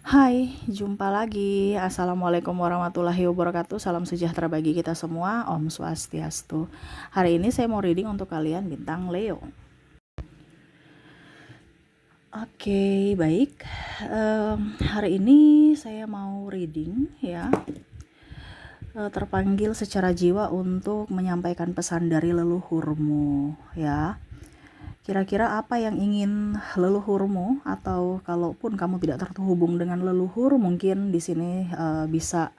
Hai, jumpa lagi. Assalamualaikum warahmatullahi wabarakatuh. Salam sejahtera bagi kita semua. Om Swastiastu. Hari ini saya mau reading untuk kalian bintang Leo. Oke, baik. Hari ini saya mau reading ya. Terpanggil secara jiwa untuk menyampaikan pesan dari leluhurmu ya. Kira-kira apa yang ingin leluhurmu, atau kalaupun kamu tidak terhubung dengan leluhur, mungkin di sini bisa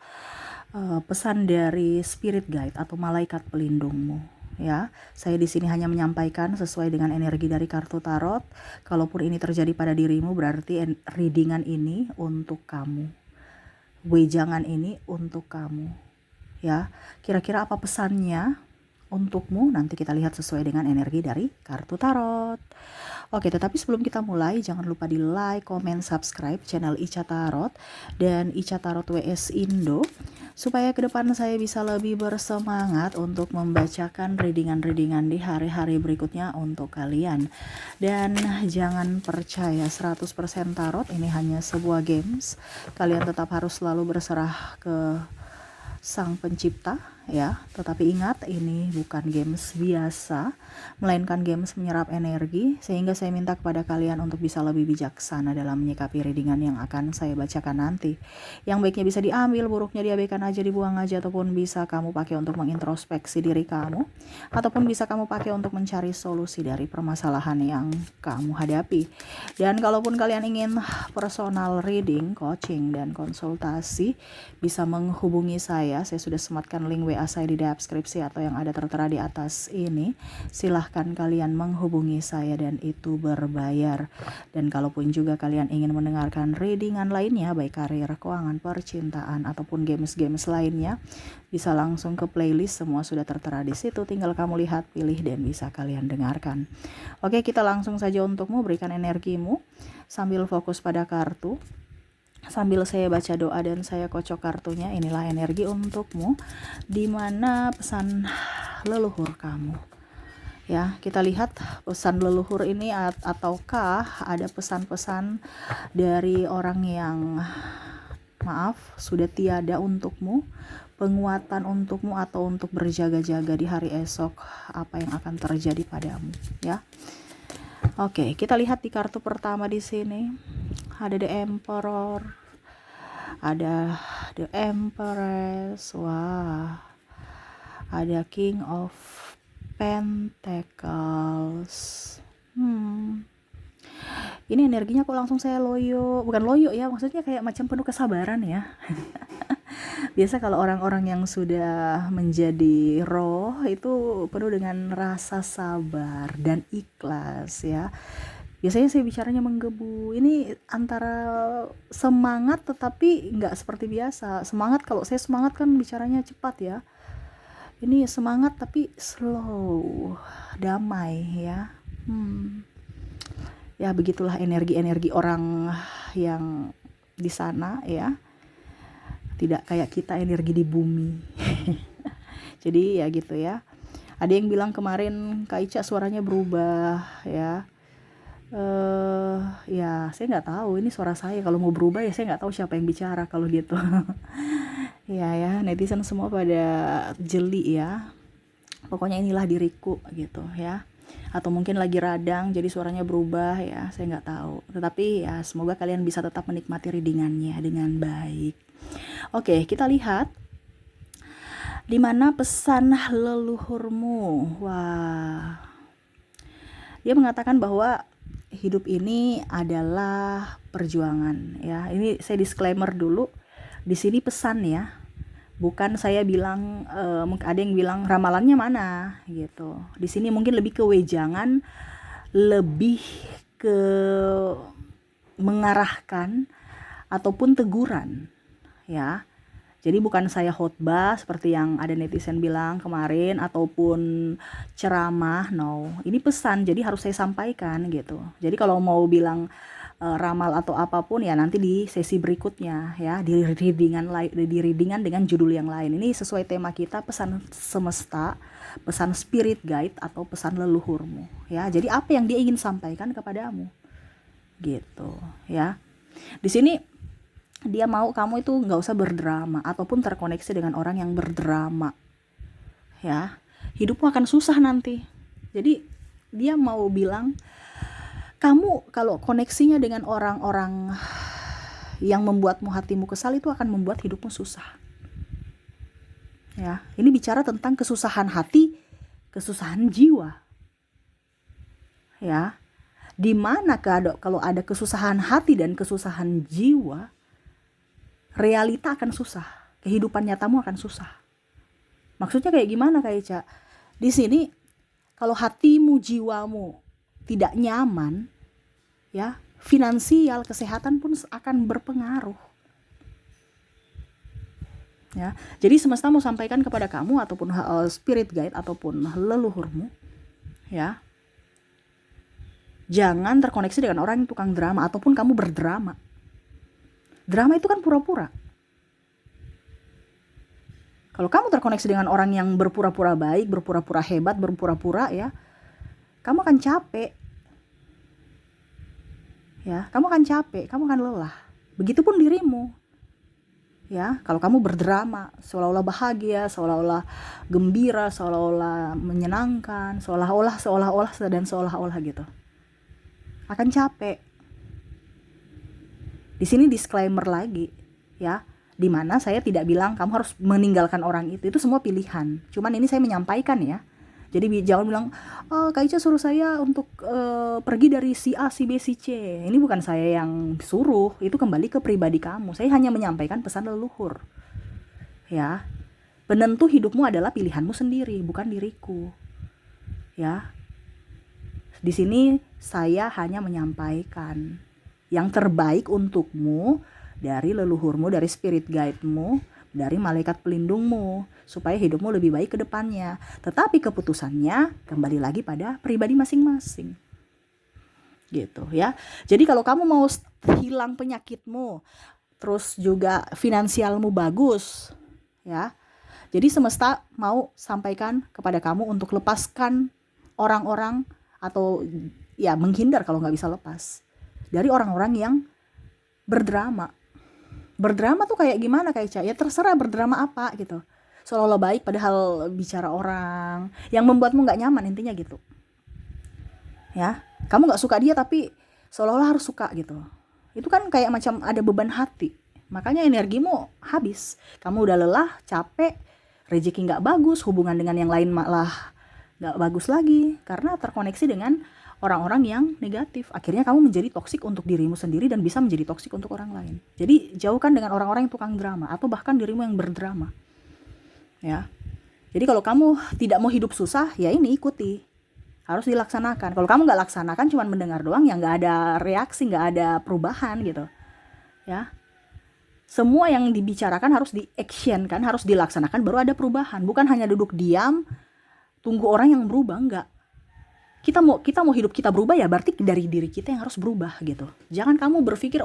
pesan dari spirit guide atau malaikat pelindungmu ya. Saya di sini hanya menyampaikan sesuai dengan energi dari kartu tarot. Kalaupun ini terjadi pada dirimu, berarti readingan ini untuk kamu. Wejangan ini untuk kamu ya. Kira-kira apa pesannya untukmu? Nanti kita lihat sesuai dengan energi dari kartu tarot. Oke, tetapi sebelum kita mulai, jangan lupa di like, comment, subscribe channel Ica Tarot dan Ica Tarot WS Indo, supaya ke depan saya bisa lebih bersemangat untuk membacakan readingan-readingan di hari-hari berikutnya untuk kalian. Dan jangan percaya 100% tarot ini hanya sebuah games. Kalian tetap harus selalu berserah ke Sang Pencipta ya. Tetapi ingat, ini bukan games biasa, melainkan games menyerap energi, sehingga saya minta kepada kalian untuk bisa lebih bijaksana dalam menyikapi readingan yang akan saya bacakan nanti. Yang baiknya bisa diambil, buruknya diabaikan aja, dibuang aja, ataupun bisa kamu pakai untuk mengintrospeksi diri kamu, ataupun bisa kamu pakai untuk mencari solusi dari permasalahan yang kamu hadapi. Dan kalaupun kalian ingin personal reading, coaching, dan konsultasi, bisa menghubungi saya sudah sematkan link WA saya di deskripsi atau yang ada tertera di atas ini. Silahkan kalian menghubungi saya dan itu berbayar. Dan kalaupun juga kalian ingin mendengarkan readingan lainnya, baik karir, keuangan, percintaan, ataupun games-games lainnya, bisa langsung ke playlist, semua sudah tertera di situ. Tinggal kamu lihat, pilih, dan bisa kalian dengarkan. Oke, kita langsung saja untukmu, berikan energimu sambil fokus pada kartu. Sambil saya baca doa dan saya kocok kartunya, inilah energi untukmu, di mana pesan leluhur kamu. Ya, kita lihat pesan leluhur ini, ataukah ada pesan-pesan dari orang yang maaf sudah tiada untukmu, penguatan untukmu, atau untuk berjaga-jaga di hari esok apa yang akan terjadi padamu ya. Oke, kita lihat di kartu pertama di sini. Ada The Emperor, ada The Empress, wah, ada King of Pentacles. Ini energinya kok langsung saya loyo, bukan loyo ya, maksudnya kayak macam penuh kesabaran ya. Biasa kalau orang-orang yang sudah menjadi roh itu penuh dengan rasa sabar dan ikhlas ya. Biasanya saya bicaranya menggebu. Ini antara semangat tetapi nggak seperti biasa. Semangat, kalau saya semangat kan bicaranya cepat ya. Ini semangat tapi slow, damai ya. Ya begitulah energi-energi orang yang di sana ya. Tidak kayak kita energi di bumi. Jadi ya gitu ya. Ada yang bilang kemarin Kak Ica suaranya berubah ya. Ya saya nggak tahu ini suara saya, kalau mau berubah ya saya nggak tahu siapa yang bicara kalau gitu. Ya, netizen semua pada jeli ya. Pokoknya inilah diriku gitu ya. Atau mungkin lagi radang jadi suaranya berubah ya, saya nggak tahu. Tetapi ya semoga kalian bisa tetap menikmati readingannya dengan baik. Oke, kita lihat di mana pesan leluhurmu. Wah, dia mengatakan bahwa hidup ini adalah perjuangan ya. Ini saya disclaimer dulu. Di sini pesan ya. Bukan saya bilang ada yang bilang ramalannya mana gitu. Di sini mungkin lebih ke wejangan, lebih ke mengarahkan ataupun teguran ya. Jadi bukan saya khotbah seperti yang ada netizen bilang kemarin ataupun ceramah, no. Ini pesan, jadi harus saya sampaikan gitu. Jadi kalau mau bilang ramal atau apapun ya nanti di sesi berikutnya ya, di readingan dengan judul yang lain. Ini sesuai tema kita, pesan semesta, pesan spirit guide atau pesan leluhurmu ya. Jadi apa yang dia ingin sampaikan kepadamu gitu ya. Di sini Dia mau kamu itu nggak usah berdrama ataupun terkoneksi dengan orang yang berdrama, ya. Hidupmu akan susah nanti. Jadi dia mau bilang, kamu kalau koneksinya dengan orang-orang yang membuatmu hatimu kesal, itu akan membuat hidupmu susah. Ya, ini bicara tentang kesusahan hati, kesusahan jiwa. Ya, dimana kalau ada kesusahan hati dan kesusahan jiwa, realita akan susah, kehidupan nyatamu akan susah. Maksudnya kayak gimana, Kak Ica? Di sini kalau hatimu, jiwamu tidak nyaman, ya, finansial, kesehatan pun akan berpengaruh. Ya, jadi semesta mau sampaikan kepada kamu ataupun spirit guide ataupun leluhurmu, ya, jangan terkoneksi dengan orang yang tukang drama ataupun kamu berdrama. Drama itu kan pura-pura. Kalau kamu terkoneksi dengan orang yang berpura-pura baik, berpura-pura hebat, berpura-pura, ya, kamu akan capek. Ya, kamu akan capek, kamu akan lelah. Begitupun dirimu. Ya, kalau kamu berdrama, seolah-olah bahagia, seolah-olah gembira, seolah-olah menyenangkan, seolah-olah dan seolah-olah gitu, akan capek. Di sini disclaimer lagi, ya, dimana saya tidak bilang kamu harus meninggalkan orang itu semua pilihan. Cuman ini saya menyampaikan, ya. Jadi jangan bilang, Kak Ica suruh saya untuk pergi dari si A, si B, si C. Ini bukan saya yang suruh, itu kembali ke pribadi kamu. Saya hanya menyampaikan pesan leluhur. Ya, penentu hidupmu adalah pilihanmu sendiri, bukan diriku. Ya, di sini saya hanya menyampaikan yang terbaik untukmu dari leluhurmu, dari spirit guide-mu, dari malaikat pelindungmu, supaya hidupmu lebih baik ke depannya. Tetapi keputusannya kembali lagi pada pribadi masing-masing. Gitu, ya. Jadi kalau kamu mau hilang penyakitmu, terus juga finansialmu bagus, ya. Jadi semesta mau sampaikan kepada kamu untuk lepaskan orang-orang atau ya menghindar kalau nggak bisa lepas dari orang-orang yang berdrama. Berdrama tuh kayak gimana, Kak Ica? Ya terserah berdrama apa gitu. Seolah-olah baik padahal bicara orang yang membuatmu nggak nyaman, intinya gitu. Ya, kamu nggak suka dia tapi seolah-olah harus suka gitu. Itu kan kayak macam ada beban hati. Makanya energimu habis. Kamu udah lelah, capek, rezeki nggak bagus, hubungan dengan yang lain malah nggak bagus lagi karena terkoneksi dengan orang-orang yang negatif. Akhirnya kamu menjadi toksik untuk dirimu sendiri dan bisa menjadi toksik untuk orang lain. Jadi jauhkan dengan orang-orang yang tukang drama atau bahkan dirimu yang berdrama. Ya. Jadi kalau kamu tidak mau hidup susah, ya ini ikuti. Harus dilaksanakan. Kalau kamu nggak laksanakan, cuma mendengar doang, ya nggak ada reaksi, nggak ada perubahan gitu. Ya. Semua yang dibicarakan harus di-action kan, harus dilaksanakan baru ada perubahan. Bukan hanya duduk diam, tunggu orang yang berubah, enggak. Kita mau hidup kita berubah, ya berarti dari diri kita yang harus berubah gitu. Jangan kamu berpikir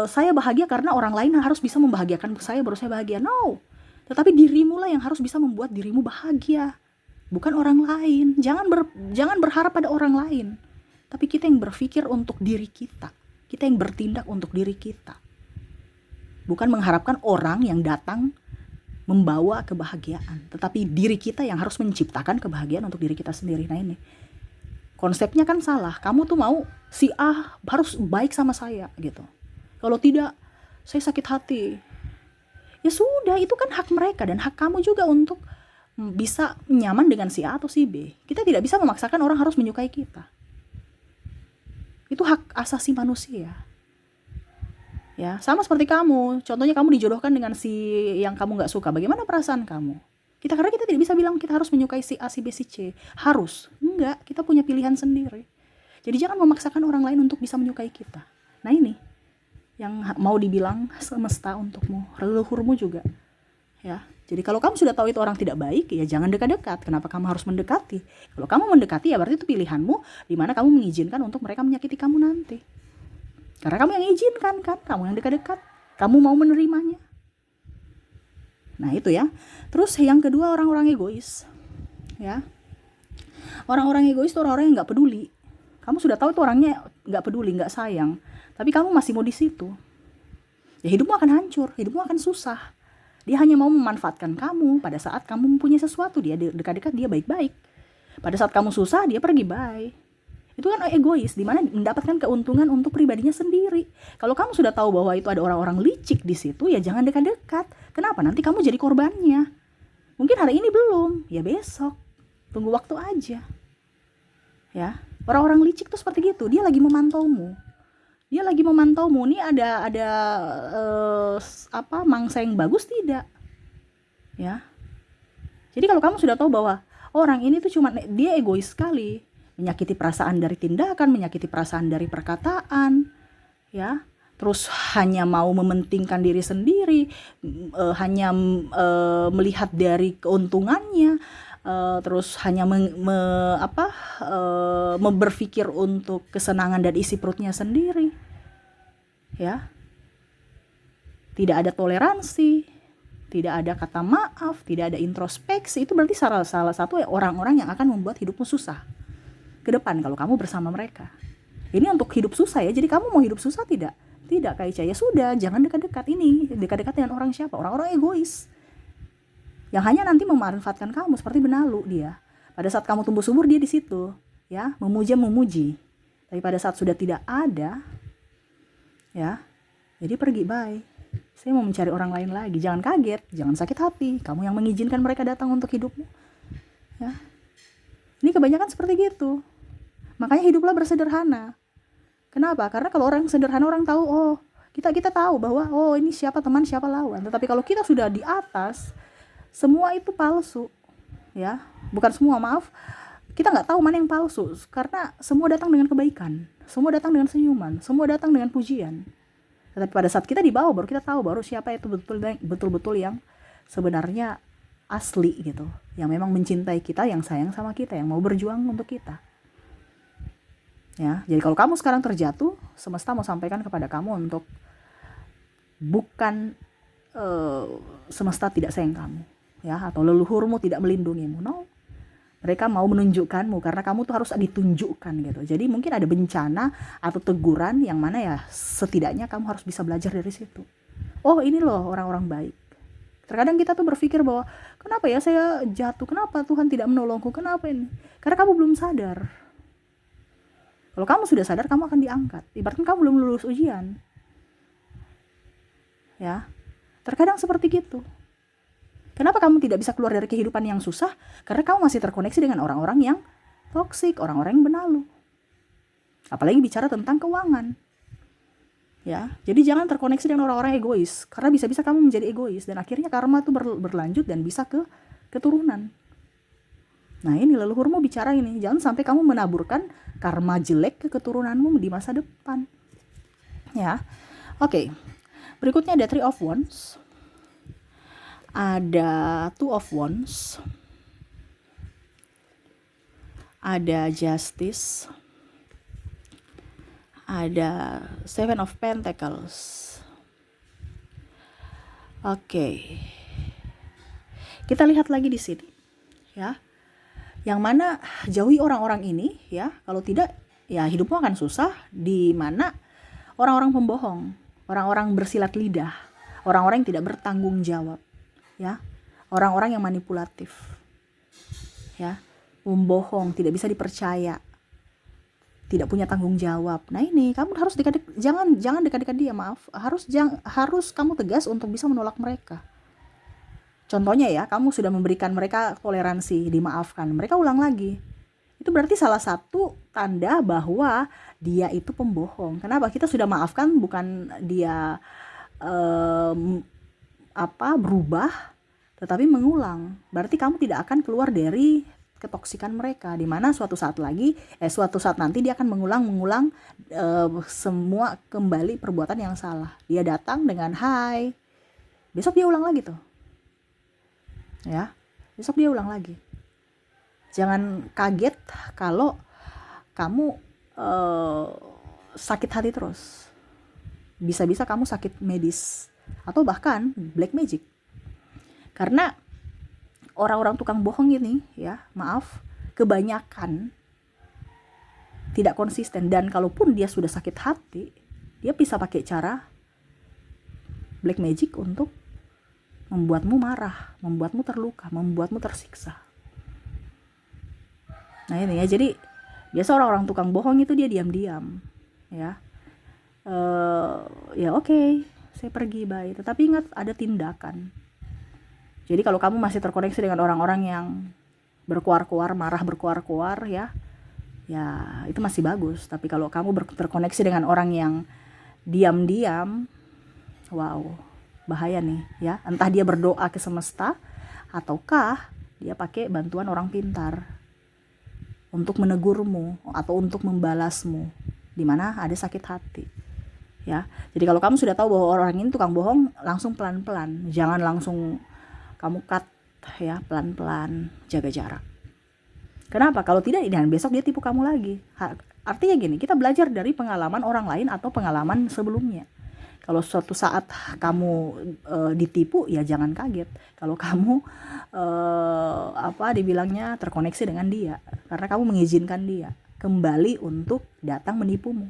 saya bahagia karena orang lain harus bisa membahagiakan saya baru saya bahagia. No, tetapi dirimu lah yang harus bisa membuat dirimu bahagia, bukan orang lain. Jangan berharap pada orang lain, tapi kita yang berpikir untuk diri kita, kita yang bertindak untuk diri kita, bukan mengharapkan orang yang datang membawa kebahagiaan, tetapi diri kita yang harus menciptakan kebahagiaan untuk diri kita sendiri. Nah ini konsepnya kan salah. Kamu tuh mau si A harus baik sama saya gitu. Kalau tidak, saya sakit hati. Ya sudah, itu kan hak mereka dan hak kamu juga untuk bisa nyaman dengan si A atau si B. Kita tidak bisa memaksakan orang harus menyukai kita. Itu hak asasi manusia. Ya, sama seperti kamu. Contohnya kamu dijodohkan dengan si yang kamu nggak suka. Bagaimana perasaan kamu? Karena kita tidak bisa bilang kita harus menyukai si A, si B, si C. Harus. Enggak, kita punya pilihan sendiri. Jadi jangan memaksakan orang lain untuk bisa menyukai kita. Nah ini yang mau dibilang semesta untukmu, leluhurmu juga. Ya. Jadi kalau kamu sudah tahu itu orang tidak baik, ya jangan dekat-dekat. Kenapa kamu harus mendekati? Kalau kamu mendekati, ya berarti itu pilihanmu, di mana kamu mengizinkan untuk mereka menyakiti kamu nanti. Karena kamu yang izinkan kan, kamu yang dekat-dekat, kamu mau menerimanya. Nah itu ya. Terus yang kedua, orang-orang egois. Ya, orang-orang egois itu orang-orang yang nggak peduli. Kamu sudah tahu itu orangnya nggak peduli, nggak sayang, tapi kamu masih mau di situ. ya hidupmu akan hancur, hidupmu akan susah. Dia hanya mau memanfaatkan kamu. Pada saat kamu mempunyai sesuatu, dia dekat-dekat, dia baik-baik. Pada saat kamu susah, dia pergi, bye. Itu kan egois, dimana mendapatkan keuntungan untuk pribadinya sendiri. Kalau kamu sudah tahu bahwa itu ada orang-orang licik di situ, ya jangan dekat-dekat. Kenapa? Nanti kamu jadi korbannya. Mungkin hari ini belum, ya besok. Tunggu waktu aja. Ya, orang-orang licik tuh seperti gitu. Dia lagi memantaumu. Nih ada mangsa yang bagus tidak? Ya. Jadi kalau kamu sudah tahu bahwa orang ini tuh cuma dia egois sekali, menyakiti perasaan dari tindakan, menyakiti perasaan dari perkataan, ya. Terus hanya mau mementingkan diri sendiri, hanya melihat dari keuntungannya, terus hanya berpikir untuk kesenangan dan isi perutnya sendiri, ya. Tidak ada toleransi, tidak ada kata maaf, tidak ada introspeksi. Itu berarti salah satu orang-orang yang akan membuat hidupmu susah ke depan kalau kamu bersama mereka. Ini untuk hidup susah ya. Jadi kamu mau hidup susah tidak? Tidak, Kak Ica. Ya sudah, jangan dekat-dekat. Ini dekat-dekat dengan orang siapa? Orang-orang egois yang hanya nanti memanfaatkan kamu seperti benalu dia. Pada saat kamu tumbuh subur, dia di situ, ya, memuji. Tapi pada saat sudah tidak ada, ya, jadi pergi, bye. Saya mau mencari orang lain lagi. Jangan kaget, jangan sakit hati. Kamu yang mengizinkan mereka datang untuk hidupmu, ya. Ini kebanyakan seperti gitu. Makanya hiduplah bersederhana. Kenapa? Karena kalau orang sederhana, orang tahu, oh, kita tahu bahwa oh ini siapa teman, siapa lawan. Tetapi kalau kita sudah di atas, semua itu palsu, ya. Bukan semua, maaf. Kita nggak tahu mana yang palsu, karena semua datang dengan kebaikan, semua datang dengan senyuman, semua datang dengan pujian. Tetapi pada saat kita di bawah, baru kita tahu baru siapa itu betul-betul yang sebenarnya asli gitu, yang memang mencintai kita, yang sayang sama kita, yang mau berjuang untuk kita. Ya, jadi kalau kamu sekarang terjatuh, semesta mau sampaikan kepada kamu untuk bukan semesta tidak sayang kamu, ya, atau leluhurmu tidak melindungimu. No, mereka mau menunjukkanmu karena kamu tuh harus ditunjukkan gitu. Jadi mungkin ada bencana atau teguran yang mana ya setidaknya kamu harus bisa belajar dari situ. Oh, ini loh orang-orang baik. Terkadang kita tuh berpikir bahwa kenapa ya saya jatuh, kenapa Tuhan tidak menolongku, kenapa ini? Karena kamu belum sadar. Kalau kamu sudah sadar, kamu akan diangkat. Ibaratnya kamu belum lulus ujian, ya. Terkadang seperti gitu. Kenapa kamu tidak bisa keluar dari kehidupan yang susah? Karena kamu masih terkoneksi dengan orang-orang yang toksik, orang-orang yang benalu. Apalagi bicara tentang keuangan. Ya, jadi jangan terkoneksi dengan orang-orang egois, karena bisa-bisa kamu menjadi egois dan akhirnya karma itu berlanjut dan bisa ke keturunan. Nah, ini leluhurmu bicara ini, jangan sampai kamu menaburkan karma jelek ke keturunanmu di masa depan. Ya. Oke. Berikutnya ada Three of Wands. Ada Two of Wands. Ada Justice. Ada Seven of Pentacles. Oke. Kita lihat lagi di sini, ya. Yang mana jauhi orang-orang ini, ya. Kalau tidak, ya hidupmu akan susah, di mana orang-orang pembohong, orang-orang bersilat lidah, orang-orang yang tidak bertanggung jawab, ya. Orang-orang yang manipulatif, ya. Pembohong, tidak bisa dipercaya, tidak punya tanggung jawab. Nah, ini kamu harus jangan dekat-dekat dia, maaf. Harus kamu tegas untuk bisa menolak mereka. Contohnya ya, kamu sudah memberikan mereka toleransi, dimaafkan, mereka ulang lagi. Itu berarti salah satu tanda bahwa dia itu pembohong. Kenapa? Kita sudah maafkan, bukan dia berubah, tetapi mengulang. Berarti kamu tidak akan keluar dari ketoksikan mereka, di mana suatu saat nanti dia akan mengulang semua kembali perbuatan yang salah. Dia datang dengan hai, besok dia ulang lagi tuh, ya, besok dia ulang lagi. Jangan kaget kalau kamu sakit hati terus. Bisa-bisa kamu sakit medis atau bahkan black magic. Karena orang-orang tukang bohong ini, ya, maaf, kebanyakan tidak konsisten, dan kalaupun dia sudah sakit hati, dia bisa pakai cara black magic untuk membuatmu marah, membuatmu terluka, membuatmu tersiksa. Nah ini ya, jadi biasa orang-orang tukang bohong itu dia diam-diam, ya. Ya oke, saya pergi, bye. Tetapi ingat, ada tindakan. Jadi kalau kamu masih terkoneksi dengan orang-orang yang berkuar-kuar, marah berkuar-kuar, ya itu masih bagus. Tapi kalau kamu terkoneksi dengan orang yang diam-diam, wow, bahaya nih ya. Entah dia berdoa ke semesta ataukah dia pakai bantuan orang pintar untuk menegurmu atau untuk membalasmu di mana ada sakit hati. Ya. Jadi kalau kamu sudah tahu bahwa orang ini tukang bohong, langsung pelan-pelan. Jangan langsung kamu cut ya, pelan-pelan, jaga jarak. Kenapa? Kalau tidak, dan besok dia tipu kamu lagi. Artinya gini, kita belajar dari pengalaman orang lain atau pengalaman sebelumnya. Kalau suatu saat kamu ditipu, ya jangan kaget. Kalau kamu dibilangnya terkoneksi dengan dia, karena kamu mengizinkan dia kembali untuk datang menipumu.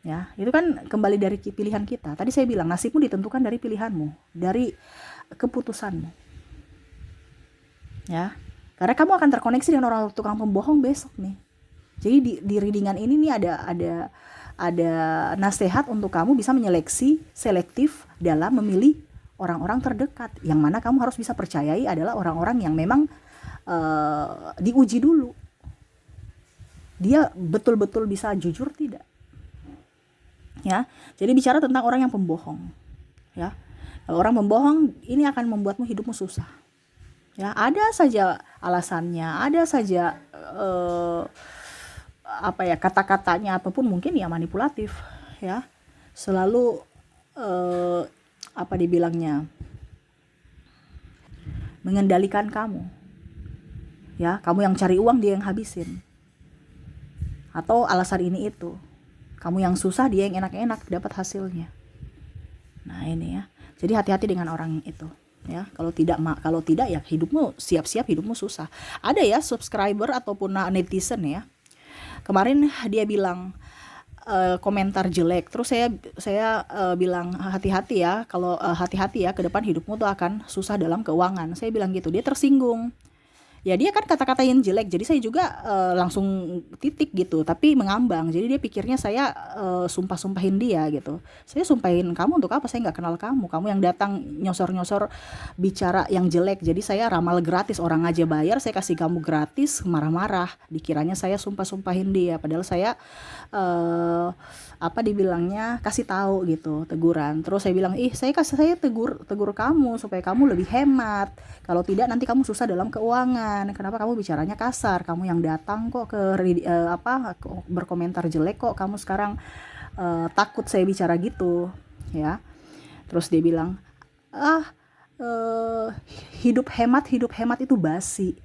Ya, itu kan kembali dari pilihan kita. Tadi saya bilang nasibmu ditentukan dari pilihanmu, dari keputusanmu. Ya. Karena kamu akan terkoneksi dengan orang tukang pembohong besok nih. Jadi di readingan ini nih ada nasihat untuk kamu bisa menyeleksi selektif dalam memilih orang-orang terdekat. Yang mana kamu harus bisa percayai adalah orang-orang yang memang diuji dulu. Dia betul-betul bisa jujur tidak. Ya, jadi bicara tentang orang yang pembohong. Ya, kalau orang pembohong ini akan membuatmu hidupmu susah. Ya, ada saja alasannya, ada saja kata-katanya ataupun mungkin ya manipulatif, ya. Selalu dibilangnya mengendalikan kamu. Ya, kamu yang cari uang, dia yang habisin. Atau alasan ini itu. Kamu yang susah, dia yang enak-enak dapat hasilnya. Nah, ini ya. Jadi hati-hati dengan orang itu. Ya, kalau tidak ya hidupmu siap-siap hidupmu susah. Ada ya subscriber ataupun netizen ya, kemarin dia bilang komentar jelek, terus saya bilang hati-hati ya, kalau hati-hati ya, ke depan hidupmu tuh akan susah dalam keuangan. Saya bilang gitu, dia tersinggung. Ya dia kan kata-kata yang jelek, jadi saya juga langsung titik gitu, tapi mengambang. Jadi dia pikirnya saya sumpah-sumpahin dia gitu. Saya sumpahin kamu untuk apa? Saya nggak kenal kamu yang datang nyosor-nyosor bicara yang jelek. Jadi saya ramal gratis, orang aja bayar, saya kasih kamu gratis, marah-marah. Dikiranya saya sumpah-sumpahin dia, padahal saya dibilangnya kasih tahu gitu, teguran. Terus saya bilang, saya tegur kamu supaya kamu lebih hemat. Kalau tidak nanti kamu susah dalam keuangan. Kenapa kamu bicaranya kasar? Kamu yang datang kok berkomentar jelek, kok kamu sekarang takut saya bicara gitu, ya. Terus dia bilang, hidup hemat itu basi,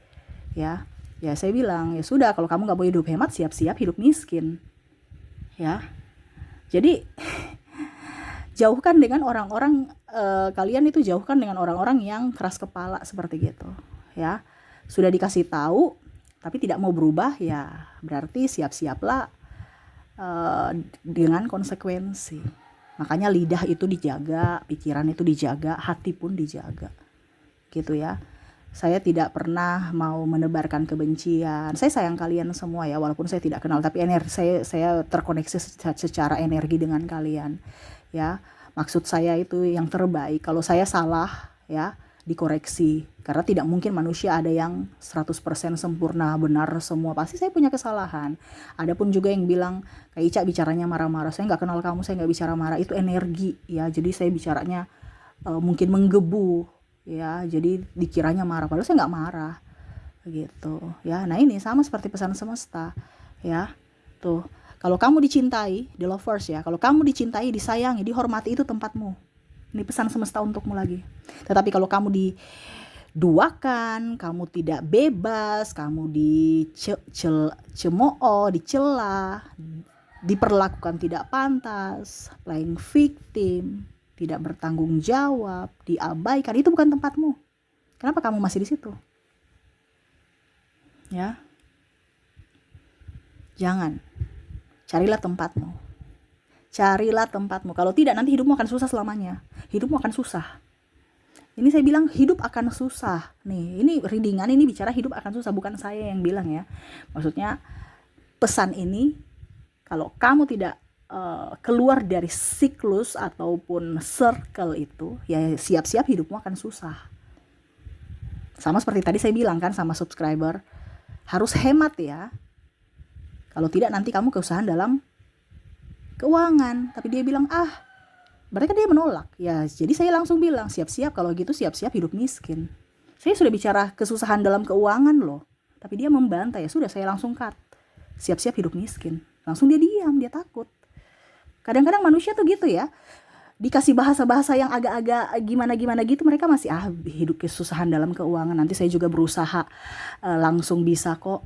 ya. Ya saya bilang, ya sudah, kalau kamu nggak mau hidup hemat, siap-siap hidup miskin, ya. Jadi jauhkan dengan orang-orang, kalian itu jauhkan dengan orang-orang yang keras kepala seperti gitu, ya. Sudah dikasih tahu tapi tidak mau berubah, ya berarti siap-siaplah dengan konsekuensi. Makanya lidah itu dijaga, pikiran itu dijaga, hati pun dijaga, gitu ya. Saya tidak pernah mau menebarkan kebencian. Saya sayang kalian semua ya, walaupun saya tidak kenal, tapi saya terkoneksi secara energi dengan kalian, ya. Maksud saya itu yang terbaik. Kalau saya salah, ya dikoreksi, karena tidak mungkin manusia ada yang 100% sempurna, benar semua. Pasti saya punya kesalahan. Adapun juga yang bilang, kayak Ica bicaranya marah-marah, saya nggak kenal kamu, saya nggak bicara marah, itu energi ya. Jadi saya bicaranya mungkin menggebu ya, jadi dikiranya marah, padahal saya nggak marah gitu ya. Nah ini sama seperti pesan semesta ya. Tuh, kalau kamu dicintai, the lovers ya, kalau kamu dicintai, disayangi, dihormati, itu tempatmu. Ini pesan semesta untukmu lagi. Tetapi kalau kamu diduakan, kamu tidak bebas, kamu dicemooh, dicela, diperlakukan tidak pantas, playing victim, tidak bertanggung jawab, diabaikan, itu bukan tempatmu. Kenapa kamu masih di situ? Ya. Jangan. Carilah tempatmu. Carilah tempatmu. Kalau tidak, nanti hidupmu akan susah selamanya. Hidupmu akan susah. Ini saya bilang hidup akan susah. Nih, ini readingan ini bicara hidup akan susah, bukan saya yang bilang ya. Maksudnya pesan ini, kalau kamu tidak keluar dari siklus ataupun circle itu, ya siap-siap hidupmu akan susah. Sama seperti tadi saya bilang kan sama subscriber, harus hemat ya. Kalau tidak nanti kamu kesusahan dalam keuangan. Tapi dia bilang, mereka dia menolak. Ya, jadi saya langsung bilang, siap-siap kalau gitu, siap-siap hidup miskin. Saya sudah bicara kesusahan dalam keuangan loh. Tapi dia membantah, ya sudah saya langsung cut. Siap-siap hidup miskin. Langsung dia diam, dia takut. Kadang-kadang manusia tuh gitu ya. Dikasih bahasa-bahasa yang agak-agak gimana-gimana gitu, mereka masih hidup kesusahan dalam keuangan. Nanti saya juga berusaha langsung bisa kok.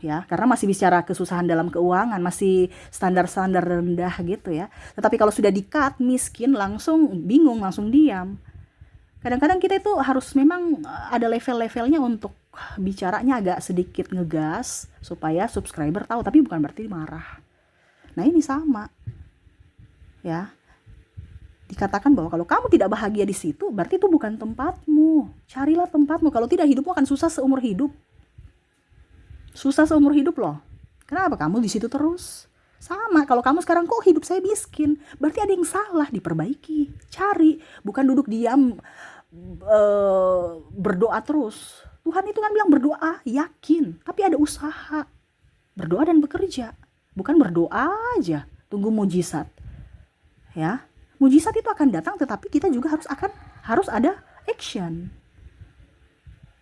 Ya, karena masih bicara kesusahan dalam keuangan, masih standar-standar rendah gitu ya. Tetapi kalau sudah di-cut miskin, langsung bingung, langsung diam. Kadang-kadang kita itu harus memang ada level-levelnya untuk bicaranya agak sedikit ngegas supaya subscriber tahu, tapi bukan berarti marah. Nah, ini sama. Ya. Dikatakan bahwa kalau kamu tidak bahagia di situ, berarti itu bukan tempatmu. Carilah tempatmu. Kalau tidak, hidupmu akan susah seumur hidup. Susah seumur hidup loh. Kenapa kamu di situ terus? Sama, kalau kamu sekarang kok hidup saya miskin, berarti ada yang salah, diperbaiki. Cari, bukan duduk diam berdoa terus. Tuhan itu kan bilang berdoa, yakin, tapi ada usaha. Berdoa dan bekerja, bukan berdoa aja, tunggu mujizat. Ya, mujizat itu akan datang, tetapi kita juga harus ada action.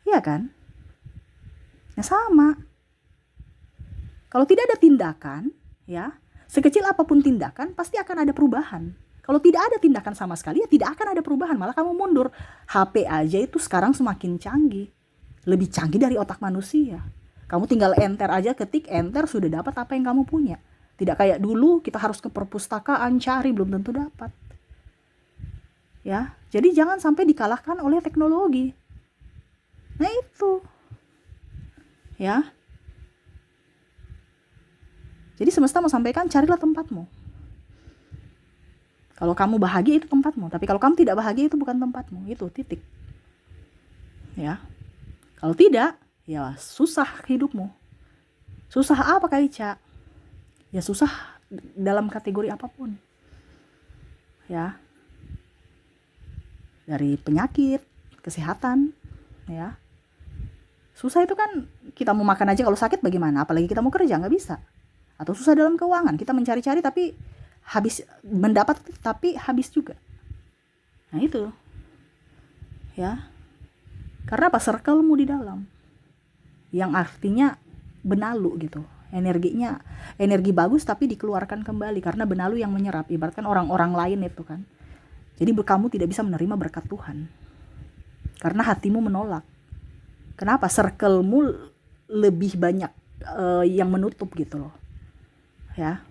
Iya kan? Ya sama. Kalau tidak ada tindakan, ya, sekecil apapun tindakan, pasti akan ada perubahan. Kalau tidak ada tindakan sama sekali, ya tidak akan ada perubahan, malah kamu mundur. HP aja itu sekarang semakin canggih. Lebih canggih dari otak manusia. Kamu tinggal enter aja, ketik enter, sudah dapat apa yang kamu punya. Tidak kayak dulu, kita harus ke perpustakaan, cari, belum tentu dapat. Ya, jadi jangan sampai dikalahkan oleh teknologi. Nah itu. Ya. Jadi semesta mau sampaikan, carilah tempatmu. Kalau kamu bahagia itu tempatmu, tapi kalau kamu tidak bahagia itu bukan tempatmu, itu titik. Ya. Kalau tidak, ya susah hidupmu. Susah apa Kak Ica? Ya susah dalam kategori apapun. Ya. Dari penyakit, kesehatan, ya. Susah itu kan kita mau makan aja kalau sakit bagaimana, apalagi kita mau kerja, nggak bisa. Atau susah dalam keuangan, kita mencari-cari tapi habis, mendapat tapi habis juga. Nah itu. Ya. Karena apa? Circle-mu di dalam. Yang artinya benalu gitu. Energinya, energi bagus tapi dikeluarkan kembali karena benalu yang menyerap. Ibaratkan orang-orang lain itu kan. Jadi kamu tidak bisa menerima berkat Tuhan. Karena hatimu menolak. Kenapa? Circle-mu lebih banyak yang menutup gitu loh. Ya,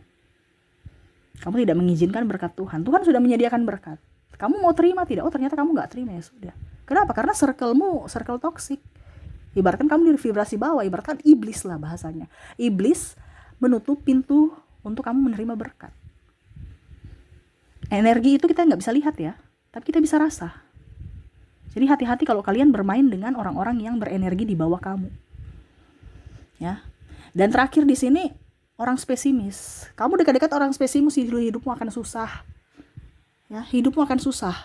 kamu tidak mengizinkan berkat Tuhan. Tuhan sudah menyediakan berkat. Kamu mau terima tidak? Oh ternyata kamu nggak terima, ya sudah. Kenapa? Karena circle-mu circle toksik. Ibaratkan kamu di vibrasi bawah, ibaratkan iblis lah bahasanya. Iblis menutup pintu untuk kamu menerima berkat. Energi itu kita nggak bisa lihat ya, tapi kita bisa rasa. Jadi hati-hati kalau kalian bermain dengan orang-orang yang berenergi di bawah kamu. Ya. Dan terakhir di sini, orang spesimis. Kamu dekat-dekat orang spesimis, hidupmu akan susah. Ya, hidupmu akan susah.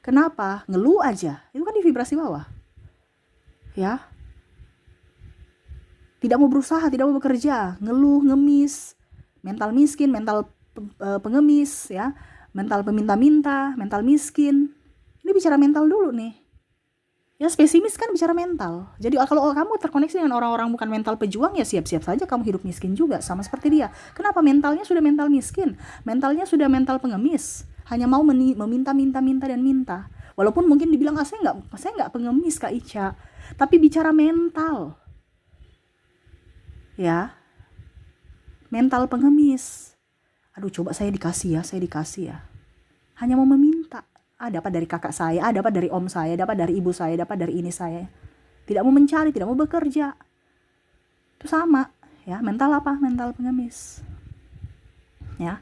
Kenapa? Ngeluh aja. Itu kan di vibrasi bawah. Ya. Tidak mau berusaha, tidak mau bekerja, ngeluh, ngemis, mental miskin, mental pengemis, ya. Mental peminta-minta, mental miskin. Ini bicara mental dulu nih. Ya spesimis kan bicara mental. Jadi kalau kamu terkoneksi dengan orang-orang bukan mental pejuang, ya siap-siap saja kamu hidup miskin juga, sama seperti dia. Kenapa? Mentalnya sudah mental miskin, mentalnya sudah mental pengemis, hanya mau meminta dan minta. Walaupun mungkin dibilang saya nggak pengemis Kak Ica, tapi bicara mental, ya mental pengemis. Aduh coba saya dikasih ya, hanya mau meminta. Dapat dari kakak saya, dapat dari om saya, dapat dari ibu saya, dapat dari ini saya. Tidak mau mencari, tidak mau bekerja. Itu sama, ya. Mental apa? Mental pengemis. Ya.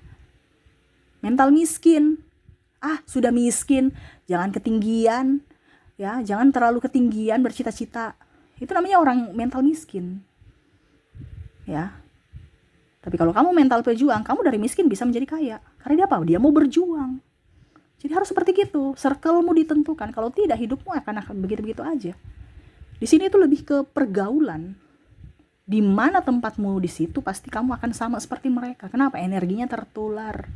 mental miskin. Sudah miskin, jangan ketinggian, ya, jangan terlalu ketinggian bercita-cita. Itu namanya orang mental miskin, ya. Tapi kalau kamu mental pejuang, kamu dari miskin bisa menjadi kaya. Karena dia apa? Dia mau berjuang. Jadi harus seperti gitu, circle-mu ditentukan. Kalau tidak, hidupmu akan begitu-begitu aja. Di sini itu lebih ke pergaulan. Di mana tempatmu, di situ pasti kamu akan sama seperti mereka. Kenapa? Energinya tertular.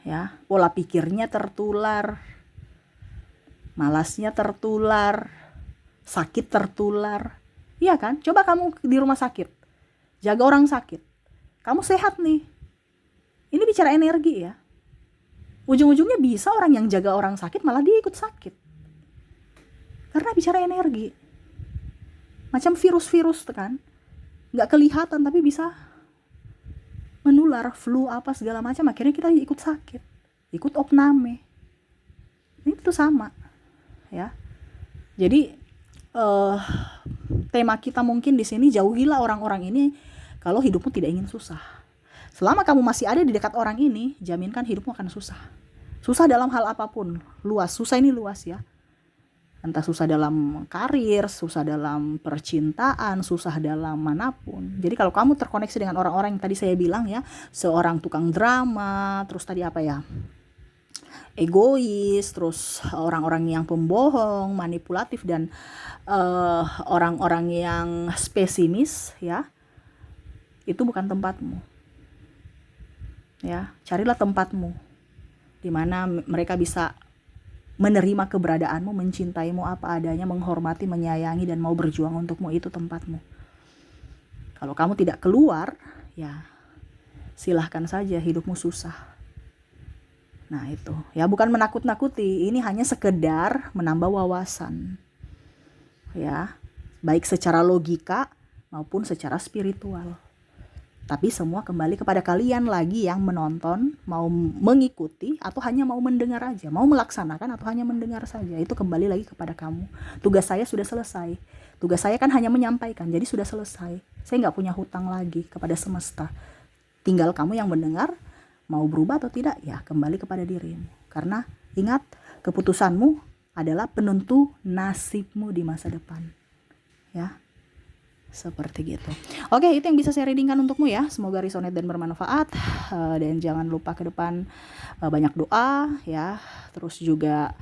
Ya, pola pikirnya tertular. Malasnya tertular. Sakit tertular. Iya kan? Coba kamu di rumah sakit, jaga orang sakit. Kamu sehat nih. Ini bicara energi ya. Ujung-ujungnya bisa orang yang jaga orang sakit malah dia ikut sakit. Karena bicara energi. Macam virus-virus kan. Gak kelihatan tapi bisa menular, flu apa segala macam, akhirnya kita ikut sakit, ikut opname. Ini tuh sama ya. Jadi tema kita mungkin di sini, jauhilah orang-orang ini kalau hidupmu tidak ingin susah. Selama kamu masih ada di dekat orang ini, jaminkan hidupmu akan susah. Susah dalam hal apapun, luas. Susah ini luas ya. Entah susah dalam karir, susah dalam percintaan, susah dalam manapun. Jadi kalau kamu terkoneksi dengan orang-orang yang tadi saya bilang ya, seorang tukang drama, terus tadi apa ya, egois, terus orang-orang yang pembohong, manipulatif, dan orang-orang yang pesimis ya, itu bukan tempatmu. Ya, carilah tempatmu di mana mereka bisa menerima keberadaanmu, mencintaimu apa adanya, menghormati, menyayangi, dan mau berjuang untukmu. Itu tempatmu. Kalau kamu tidak keluar, ya silahkan saja hidupmu susah. Nah itu, ya bukan menakut-nakuti, ini hanya sekedar menambah wawasan. Ya, baik secara logika maupun secara spiritual. Tapi semua kembali kepada kalian lagi yang menonton, mau mengikuti atau hanya mau mendengar aja, mau melaksanakan atau hanya mendengar saja. Itu kembali lagi kepada kamu. Tugas saya sudah selesai. Tugas saya kan hanya menyampaikan, jadi sudah selesai. Saya nggak punya hutang lagi kepada semesta. Tinggal kamu yang mendengar, mau berubah atau tidak, ya kembali kepada dirimu. Karena ingat, keputusanmu adalah penentu nasibmu di masa depan. Ya. Seperti gitu. Oke, itu yang bisa saya readingkan untukmu ya. Semoga resonate dan bermanfaat. Dan jangan lupa ke depan banyak doa ya. Terus juga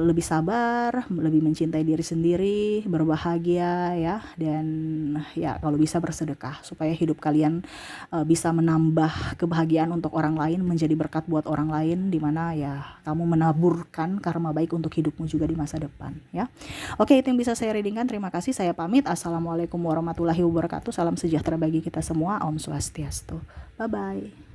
lebih sabar, lebih mencintai diri sendiri, berbahagia ya. Dan ya kalau bisa bersedekah supaya hidup kalian bisa menambah kebahagiaan untuk orang lain, menjadi berkat buat orang lain, dimana ya kamu menaburkan karma baik untuk hidupmu juga di masa depan ya. Oke, itu yang bisa saya readingkan. Terima kasih, saya pamit. Assalamualaikum warahmatullahi wabarakatuh. Salam sejahtera bagi kita semua. Om Swastiastu. Bye bye.